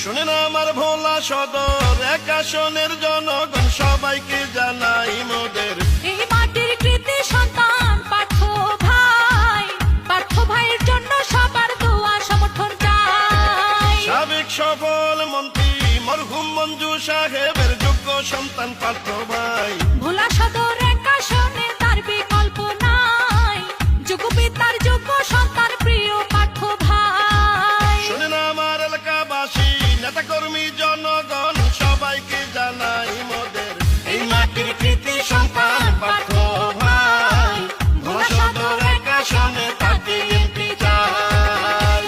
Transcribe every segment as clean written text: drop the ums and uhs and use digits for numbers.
শুনেন আমার ভোলা সদর এক আসনের জনগণ সবাইকে জানাই মোদের এই মাটির কৃতি সন্তান পার্থ ভাইয়ের জন্য সবার দোয়া সমর্থন চাই। সাবেক সফল মন্ত্রী মরহুম মঞ্জু সাহেবের যোগ্য সন্তান পার্থ ভাই। ভোলা সদর এক আসনে তার বিকল্প নাই, যোগ্য পিতার যোগ্য সন্তান প্রিয় পার্থ ভাই। শুনেন আমার এলাকাবাসী নেতা কর্মী জনগণ সবাইকে জানাই মোদের এই মাটির কৃতি সন্তান পার্থ ভাই। ভোলা সদর এক আসনে তাকে এমপি চাই।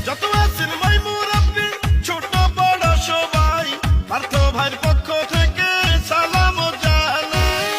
যত আছেন ভাই মুরব্বি ছোট বড় সবাই পার্থ ভাইয়ের পক্ষ থেকে সালাম জানাই।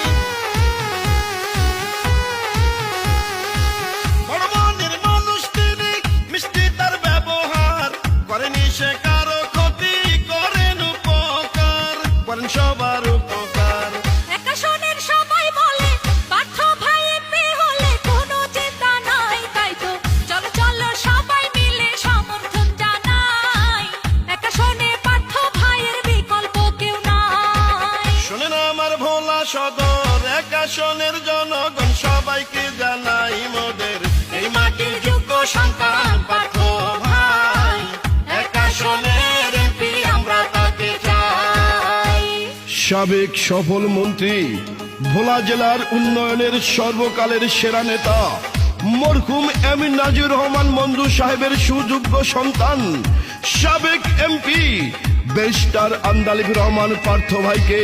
বড় মনের মানুষ তিনি, মিষ্টি তার ব্যবহার, করেনি সে কারো ক্ষতি, করেন উপকার, করেন সবার উপকার। এক আসনের সবাই বলে পার্থ ভাই এমপি হলে কোনো চিন্তা নাই, তাই তো চলো চলো সবাই মিলে সমর্থন জানাই। এক আসনে পার্থ ভাইয়ের বিকল্প কেউ নাই। শুনেন আমার ভোলা সদর এক আসনের জনগণ সবাইকে জানাই মোদের এই মাটির যোগ্য সন্তান পার্থ ভাই। এক আসনের এমপি আমরা তাকে চাই। সাবেক সফল মন্ত্রী ভোলা জেলার উন্নয়নের সর্বকালের সেরা নেতা মরহুম এম নাজির রহমান মঞ্জু সাহেবের সুযোগ্য সন্তান সাবেক এমপি ব্যারিস্টার আন্দালিব রহমান পার্থ ভাইকে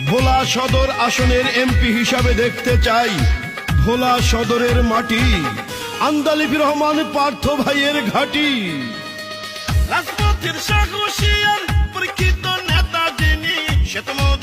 ভোলা সদর আসনের এমপি হিসাবে দেখতে চাই। ভোলা সদরের মাটি আন্দালিব রহমান পার্থ ভাইয়ের ঘাঁটি। রাজপথের সাহসী আর পরীক্ষিত নেতা যিনি শ্বেতমোদ